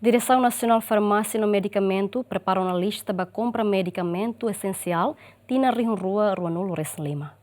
Direção Nacional Farmácia no Medicamento prepara uma lista para compra medicamento essencial tina Rua Nulo Lima.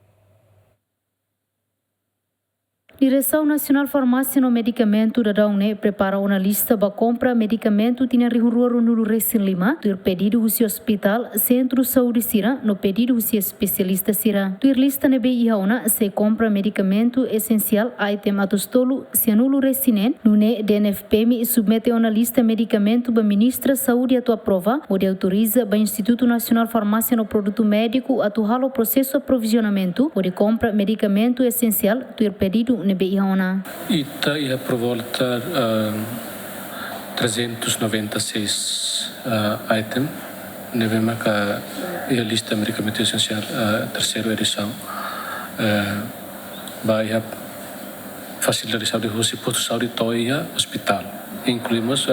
Direção Nacional Farmácia no Medicamento da DAUNE prepara uma lista para compra medicamento tina Rua Nulo Lima, do pedido do hospital Centro Saúde Sira, no pedido do especialista Sira. Do lista nebe ihauna se compra medicamento essencial item atostolo cianulo resinen, no ne DNFPM submete uma lista medicamento para ministra Saúde atu aprova, onde autoriza para Instituto Nacional Farmácia no Produto Médico atuar o processo de aprovisionamento, onde compra medicamento essencial do pedido Ita ia por volta 396 item. Nevema que a lista medicamento essencial terceira edição vai facilitar de uso posto de saúde toia hospital. Incluímos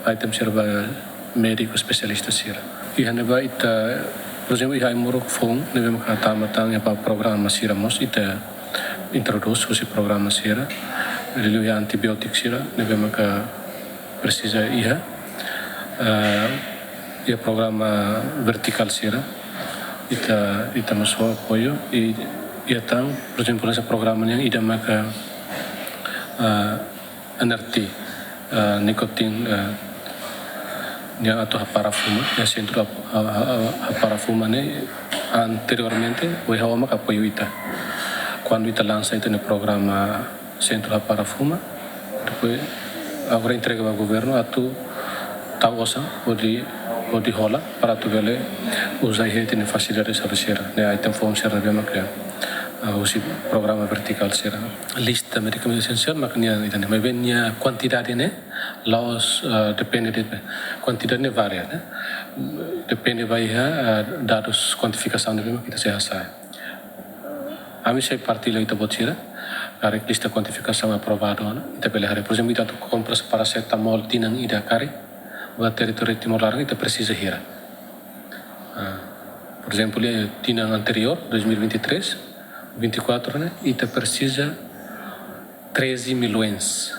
item serva médico especialista sira. E neva ita, por exemplo, ia imorok phone nevema que tamatang ya programa siramos ita introduz esse programa sira, ele é antibiótico sira, devemos que precisa ir, e programa vertical sira, e temos o apoio e então, por exemplo, esse programa nem ida mais que NRT, nicotina, yang atau parafuma, yang centro parafuma ne anteriormente, o ia uma apoio ita. Quando ita lança no programa Centro Parafuma, depois agora entrega ao governo a tu taosa pode rola para tu vele usar gente na facilidade serviceira, né? Aí tem forma ser bem macro, o programa vertical será lista medicamento essencial, makanya ita ne, mas venia quantidade né, laos depende de quantidade ne varia, né? Depende vai dados quantificação de bem kita sehat. Kami saya partilha itu bocira, kari lista kuantifikasi aprovado, kita pilih hari. Por exemplo, kita compra paracetamol tinang ida kari, buat teritori Timor Leste kita precisa hira. Por exemplo, tinang anterior, 2023, 24, né, kita precisa 13 milhões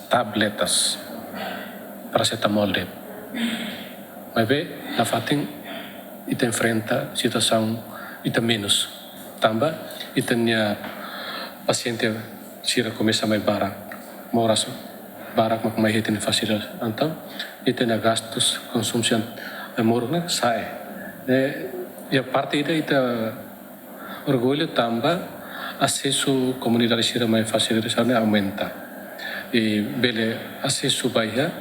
tabletas paracetamol de. Mas bem, na fatin, kita enfrenta situação ita menos. Tambah, itanya paciente sira começa mais barang, moras barang mak mai hetin facilidade. Então, itanya gastos consumpção morna sai. E a parte ita orgulho tambah acesso comunidade sira mais facilidade aumenta. E bele acesso baia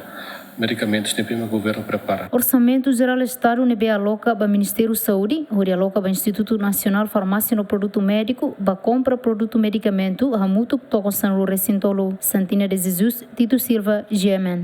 medicamentos que o governo prepara. Orçamento Geral do Estado nebe aloca para o Ministério da Saúde, onde aloca para o Instituto Nacional Farmácia no Produto Médico, para compra produto medicamento, a muito toco San Lourenço Santina de Jesus, Tito Silva, GMN.